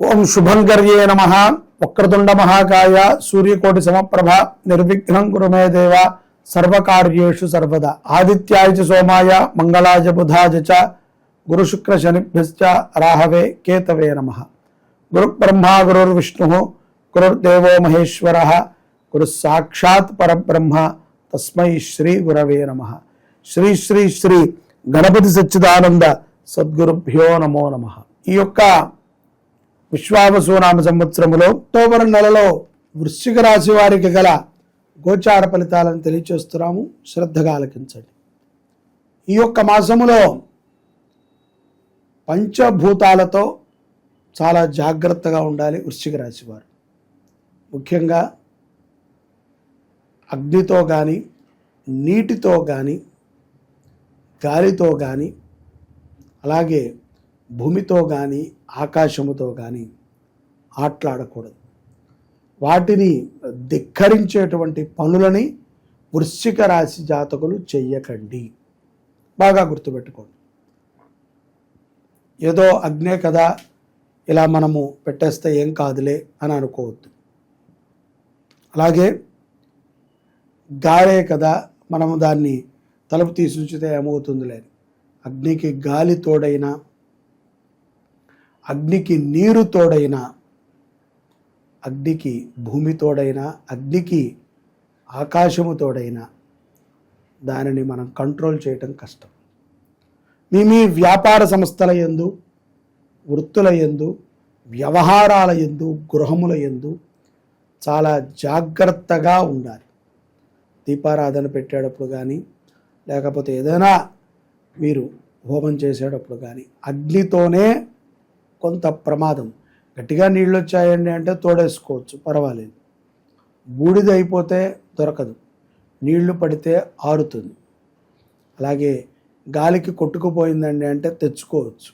ఓం శుభంకర్యే నమః. వక్రతుండ మహాకాయ సూర్యకోటి సమప్రభ నిర్విఘ్నం కురు మే దేవ సర్వకార్యేషు సర్వదా. ఆదిత్యాయ చ సోమాయ మంగళాయ బుధాయ చ గురు శుక్ర శనిభ్యశ్చ రాహవే కేతవే నమః. గురు బ్రహ్మా గురుర్విష్ణుః గురుర్దేవో మహేశ్వరః గురు సాక్షాత్ పరబ్రహ్మ తస్మై శ్రీ గురవే నమః. శ్రీ శ్రీ శ్రీ గణపతి సచ్చిదానంద సద్గురుభ్యో నమో నమః. ఈ యొక్క విశ్వావసునామ సంవత్సరములో అక్టోబర్ నెలలో వృశ్చిక రాశి వారికి గల గోచార ఫలితాలను తెలియచేస్తున్నాము. శ్రద్ధగా ఆలకించండి. ఈ యొక్క మాసములో పంచభూతాలతో చాలా జాగ్రత్తగా ఉండాలి వృశ్చిక రాశి వారు. ముఖ్యంగా అగ్నితో కానీ, నీటితో కానీ, గాలితో కానీ, అలాగే భూమితో కానీ, ఆకాశముతో కానీ ఆటలాడకూడదు. వాటిని ధిక్కరించేటువంటి పనులని వృశ్చిక రాశి జాతకులు చెయ్యకండి. బాగా గుర్తుపెట్టుకోండి. ఏదో అగ్నే కదా ఇలా మనము పెట్టేస్తే ఏం కాదులే అని అనుకోవద్దు. అలాగే గాలే కదా మనము దాన్ని తలుపు తీసి ఉంచితే ఏమవుతుందిలే. అగ్నికి గాలి తోడైనా, అగ్నికి నీరు తోడైనా, అగ్నికి భూమి తోడైనా, అగ్నికి ఆకాశము తోడైనా దానిని మనం కంట్రోల్ చేయటం కష్టం. మీ వ్యాపార సంస్థల యందు, వృత్తుల యందు, వ్యవహారాల యందు, గృహముల యందు చాలా జాగ్రత్తగా ఉండాలి. దీపారాధన పెట్టేటప్పుడు కానీ, లేకపోతే ఏదైనా మీరు హోమం చేసేటప్పుడు కానీ అగ్నితోనే కొంత ప్రమాదం. గట్టిగా నీళ్ళు వచ్చాయండి అంటే తోడేసుకోవచ్చు, పర్వాలేదు. బూడిద అయిపోతే దొరకదు, నీళ్లు పడితే ఆరుతుంది. అలాగే గాలికి కొట్టుకుపోయిందండి అంటే తెచ్చుకోవచ్చు.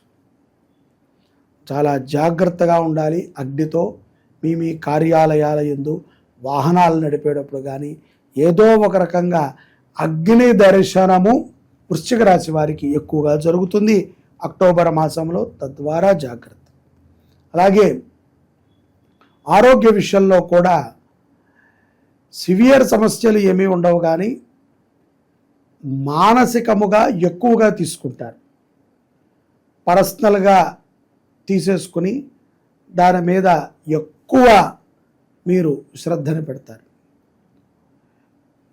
చాలా జాగ్రత్తగా ఉండాలి. అగ్నితో మీ కార్యాలయాల యందు, వాహనాలు నడిపేటప్పుడు కానీ ఏదో ఒక రకంగా అగ్ని దర్శనము వృశ్చిక రాశి వారికి ఎక్కువగా జరుగుతుంది అక్టోబర్ మాసంలో. తద్వారా జాగ్రత్త. అలాగే ఆరోగ్య విషయంలో కూడా సివియర్ సమస్యలు ఏమీ ఉండవు, కానీ మానసికముగా ఎక్కువగా తీసుకుంటారు. పర్సనల్గా తీసేసుకుని దాని మీద ఎక్కువ మీరు శ్రద్ధను పెడతారు.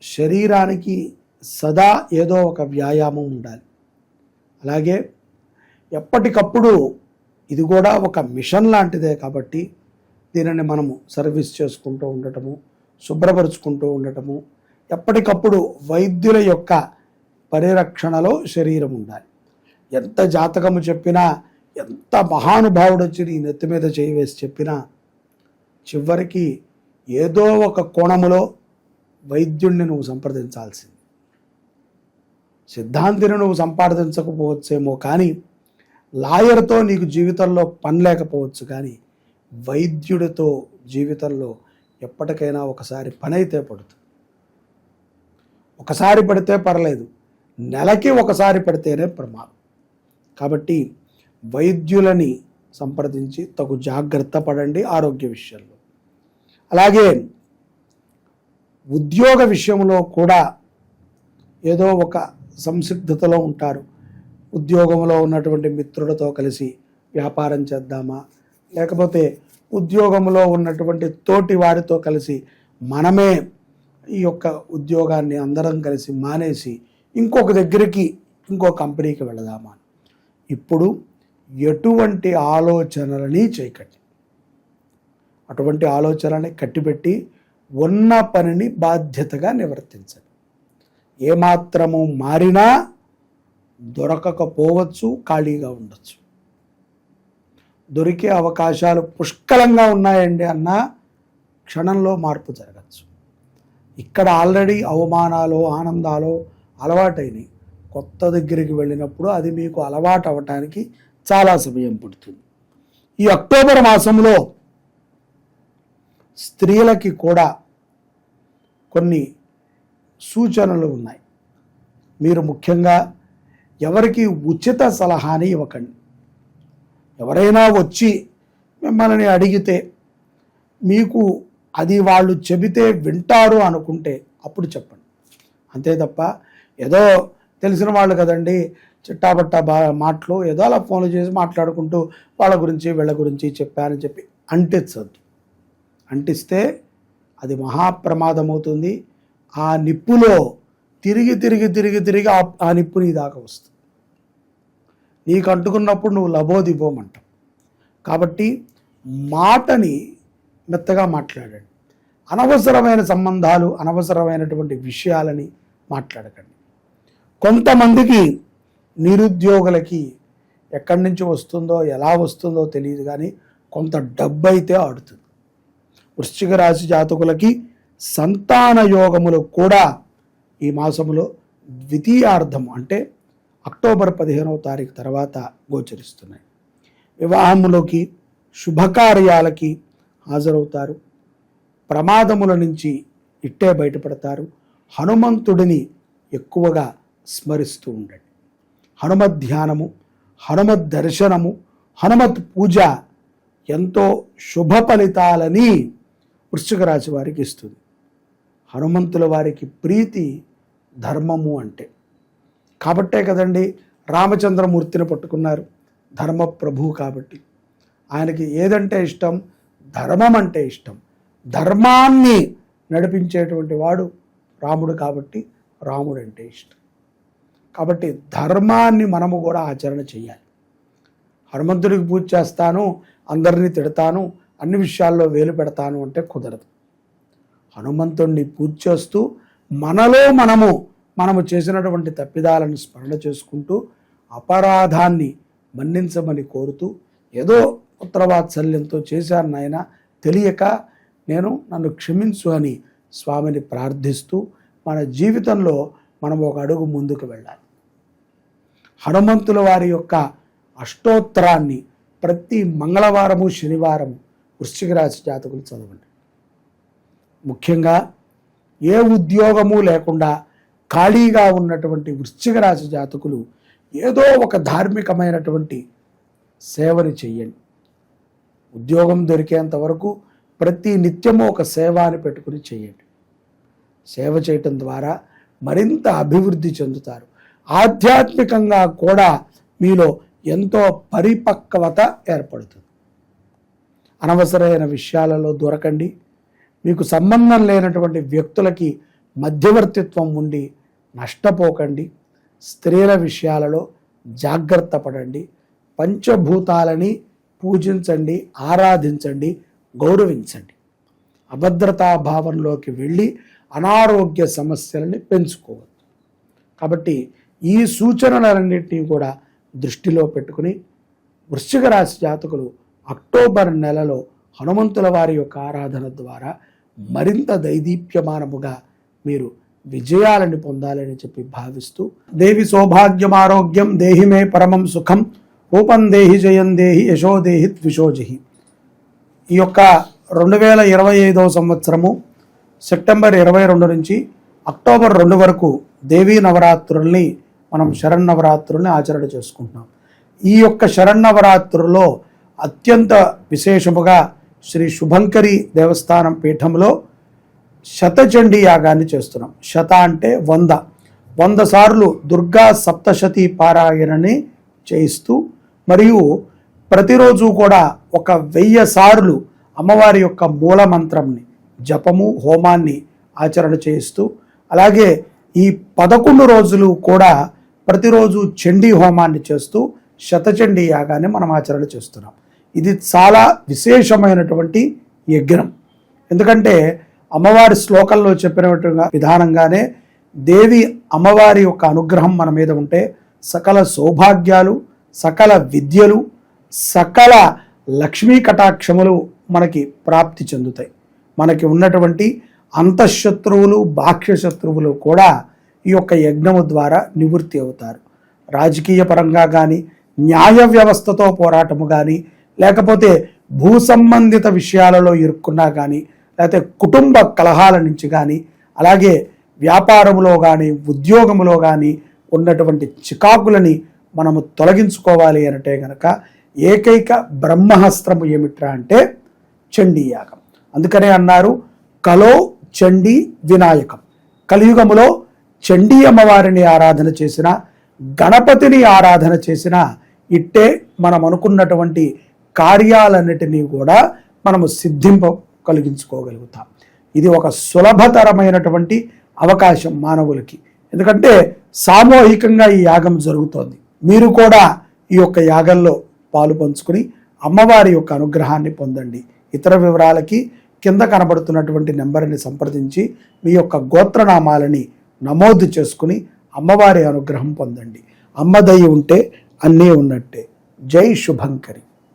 శరీరానికి సదా ఏదో ఒక వ్యాయామం ఉండాలి. అలాగే ఎప్పటికప్పుడు ఇది కూడా ఒక మిషన్ లాంటిదే కాబట్టి దీనిని మనము సర్వీస్ చేసుకుంటూ ఉండటము, శుభ్రపరుచుకుంటూ ఉండటము, ఎప్పటికప్పుడు వైద్యుల యొక్క పరిరక్షణలో శరీరం ఉండాలి. ఎంత జాతకము చెప్పినా, ఎంత మహానుభావుడు వచ్చి నీ నెత్తి మీద చేయి వేసి చెప్పినా చివరికి ఏదో ఒక కోణములో వైద్యుణ్ణి నువ్వు సంప్రదించాల్సింది. సిద్ధాంతిని నువ్వు సంపాదించకపోవచ్చేమో, కానీ లాయర్తో నీకు జీవితంలో పని లేకపోవచ్చు, కానీ వైద్యుడితో జీవితంలో ఎప్పటికైనా ఒకసారి పని అయితే పడుతుంది. ఒకసారి పడితే పర్లేదు, నెలకి ఒకసారి పడితేనే ప్రమాదం. కాబట్టి వైద్యులని సంప్రదించి తగు జాగ్రత్త పడండి ఆరోగ్య విషయంలో. అలాగే ఉద్యోగ విషయంలో కూడా ఏదో ఒక సంసిగ్ధతలో ఉంటారు. ఉద్యోగంలో ఉన్నటువంటి మిత్రులతో కలిసి వ్యాపారం చేద్దామా, లేకపోతే ఉద్యోగంలో ఉన్నటువంటి తోటి వారితో కలిసి మనమే ఈ యొక్క ఉద్యోగాన్ని అందరం కలిసి మానేసి ఇంకొక దగ్గరికి, ఇంకో కంపెనీకి వెళదామా. ఇప్పుడు ఎటువంటి ఆలోచనలని చేయకండి. అటువంటి ఆలోచనని కట్టిపెట్టి ఉన్న పనిని బాధ్యతగా నిర్వర్తించండి. ఏమాత్రము మారినా దొరకకపోవచ్చు, ఖాళీగా ఉండొచ్చు. దొరికే అవకాశాలు పుష్కలంగా ఉన్నాయండి అన్న క్షణంలో మార్పు జరగచ్చు. ఇక్కడ ఆల్రెడీ అవమానాలు, ఆనందాలు అలవాటైనవి. కొత్త దగ్గరికి వెళ్ళినప్పుడు అది మీకు అలవాటు అవ్వటానికి చాలా సమయం పడుతుంది. ఈ అక్టోబర్ మాసంలో స్త్రీలకి కూడా కొన్ని సూచనలు ఉన్నాయి. మీరు ముఖ్యంగా ఎవరికి ఉచిత సలహాని ఇవ్వకండి. ఎవరైనా వచ్చి మిమ్మల్ని అడిగితే మీకు అది వాళ్ళు చెబితే వింటారు అనుకుంటే అప్పుడు చెప్పండి. అంతే తప్ప ఏదో తెలిసిన వాళ్ళు కదండి చిట్టాబట్టా మాటలు ఏదో అలా ఫోన్లు చేసి మాట్లాడుకుంటూ వాళ్ళ గురించి వీళ్ళ గురించి చెప్పారని చెప్పి అంటించద్దు. అంటిస్తే అది మహాప్రమాదం అవుతుంది. ఆ నిప్పులో తిరిగి తిరిగి తిరిగి తిరిగి ఆ నిప్పు నీ దాకా వస్తుంది. నీకు అంటుకున్నప్పుడు నువ్వు లబోదిబోమంటావు. కాబట్టి మాటని మెత్తగా మాట్లాడండి. అనవసరమైన సంబంధాలు, అనవసరమైనటువంటి విషయాలని మాట్లాడకండి. కొంతమందికి నిరుద్యోగులకి ఎక్కడి నుంచి వస్తుందో ఎలా వస్తుందో తెలియదు, కానీ కొంత డబ్బు అయితే ఆడుతుంది. వృశ్చిక రాశి జాతకులకి సంతాన యోగములు కూడా ఈ మాసంలో ద్వితీయార్థం అంటే అక్టోబర్ 15వ తారీఖు తర్వాత గోచరిస్తున్నాయి. వివాహములోకి శుభకార్యాలకి హాజరవుతారు. ప్రమాదముల నుంచి ఇట్టే బయటపడతారు. హనుమంతుడిని ఎక్కువగా స్మరిస్తూ ఉండండి. హనుమత్ ధ్యానము, హనుమత్ దర్శనము, హనుమత్ పూజ ఎంతో శుభ ఫలితాలని వృశ్చిక రాశి వారికి ఇస్తుంది. హనుమంతుల వారికి ప్రీతి ధర్మము అంటే. కాబట్టే కదండి రామచంద్రమూర్తిని పట్టుకున్నారు, ధర్మ ప్రభువు కాబట్టి. ఆయనకి ఏదంటే ఇష్టం? ధర్మం అంటే ఇష్టం. ధర్మాన్ని నడిపించేటువంటి వాడు రాముడు కాబట్టి రాముడు అంటే ఇష్టం. కాబట్టి ధర్మాన్ని మనము కూడా ఆచరణ చేయాలి. హనుమంతుడికి పూజ చేస్తాను, అందరినీ తిడతాను, అన్ని విషయాల్లో వేలు పెడతాను అంటే కుదరదు. హనుమంతుడిని పూజ చేస్తూ మనలో మనము చేసినటువంటి తప్పిదాలను స్మరణ చేసుకుంటూ అపరాధాన్ని మన్నించమని కోరుతూ, ఏదో పుత్రవాత్సల్యంతో చేశాను నాయన, తెలియక నన్ను క్షమించు అని స్వామిని ప్రార్థిస్తూ మన జీవితంలో మనం ఒక అడుగు ముందుకు వెళ్ళాలి. హనుమంతుల వారి యొక్క అష్టోత్తరాన్ని ప్రతి మంగళవారము శనివారము వృశ్చిక రాశి జాతకులు చదవండి. ముఖ్యంగా ఏ ఉద్యోగము లేకుండా ఖాళీగా ఉన్నటువంటి వృశ్చిక రాశి జాతకులు ఏదో ఒక ధార్మికమైనటువంటి సేవని చెయ్యండి. ఉద్యోగం దొరికేంత వరకు ప్రతి నిత్యము ఒక సేవ అని పెట్టుకుని చేయండి. సేవ చేయటం ద్వారా మరింత అభివృద్ధి చెందుతారు. ఆధ్యాత్మికంగా కూడా మీలో ఎంతో పరిపక్వత ఏర్పడుతుంది. అనవసరమైన విషయాలలో దొరకండి. మీకు సంబంధం లేనటువంటి వ్యక్తులకి మధ్యవర్తిత్వం ఉండి నష్టపోకండి. స్త్రీల విషయాలలో జాగ్రత్త పడండి. పంచభూతాలని పూజించండి, ఆరాధించండి, గౌరవించండి. అభద్రతా భావంలోకి వెళ్ళి అనారోగ్య సమస్యలని పెంచుకోవద్దు. కాబట్టి ఈ సూచనలన్నింటినీ కూడా దృష్టిలో పెట్టుకుని వృశ్చిక రాశి జాతకులు అక్టోబర్ నెలలో హనుమంతుల వారి యొక్క ఆరాధన ద్వారా మరింత దైదీప్యమానముగా మీరు విజయాలను పొందాలని చెప్పి భావిస్తూ, దేవి సౌభాగ్యం ఆరోగ్యం దేహి మే పరమం సుఖం రూపం దేహి జయం దేహి యశో దేహి ద్విషోజహి. ఈ యొక్క 2025వ సంవత్సరము సెప్టెంబర్ 22 నుంచి అక్టోబర్ 2 వరకు దేవీ నవరాత్రుల్ని మనం శరన్నవరాత్రుల్ని ఆచరణ చేసుకుంటున్నాం. ఈ యొక్క శరన్నవరాత్రుల్లో అత్యంత విశేషముగా శ్రీ శుభంకరి దేవస్థానం పీఠంలో శతచండీ యాగాన్ని చేస్తున్నాం. శత అంటే 100 సార్లు దుర్గా సప్తశతి పారాయణని చేయిస్తూ, మరియు ప్రతిరోజు కూడా 1000 సార్లు అమ్మవారి యొక్క మూల మంత్రంని జపము హోమాన్ని ఆచరణ చేయిస్తూ, అలాగే ఈ 11 రోజులు కూడా ప్రతిరోజు చండీ హోమాన్ని చేస్తూ శతచండీ యాగాన్ని మనం ఆచరణ చేస్తున్నాం. ఇది చాలా విశేషమైనటువంటి యజ్ఞం. ఎందుకంటే అమ్మవారి శ్లోకంలో చెప్పినట్టుగా విధానంగానే దేవి అమ్మవారి యొక్క అనుగ్రహం మన మీద ఉంటే సకల సౌభాగ్యాలు, సకల విద్యలు, సకల లక్ష్మీ కటాక్షములు మనకి ప్రాప్తి చెందుతాయి. మనకి ఉన్నటువంటి అంతఃశత్రువులు, బాహ్య శత్రువులు కూడా ఈ యొక్క యజ్ఞము ద్వారా నివృత్తి అవుతారు. రాజకీయ పరంగా కానీ, న్యాయ వ్యవస్థతో పోరాటము కానీ, లేకపోతే భూ సంబంధిత విషయాలలో ఇరుక్కున్నా కానీ, లేకపోతే కుటుంబ కలహాల నుంచి కానీ, అలాగే వ్యాపారములో కానీ ఉద్యోగములో కానీ ఉన్నటువంటి చికాకులని మనము తొలగించుకోవాలి అంటే కనుక ఏకైక బ్రహ్మాస్త్రము ఏమిట్రా అంటే చండీ యాగం. అందుకనే అన్నారు కలో చండీ వినాయకం. కలియుగములో చండీ అమ్మవారిని ఆరాధన చేసిన, గణపతిని ఆరాధన చేసిన ఇట్టే మనం అనుకున్నటువంటి కార్యాలన్నిటినీ కూడా మనము కలిగించుకోగలుగుతాం. ఇది ఒక సులభతరమైనటువంటి అవకాశం మానవులకి. ఎందుకంటే సామూహికంగా ఈ యాగం జరుగుతోంది. మీరు కూడా ఈ యొక్క యాగంలో పాలు పంచుకుని అమ్మవారి యొక్క అనుగ్రహాన్ని పొందండి. ఇతర వివరాలకి కింద కనబడుతున్నటువంటి నెంబర్ని సంప్రదించి మీ యొక్క గోత్రనామాలని నమోదు చేసుకుని అమ్మవారి అనుగ్రహం పొందండి. అమ్మ దయ ఉంటే అన్నీ ఉన్నట్టే. జై శుభంకరి.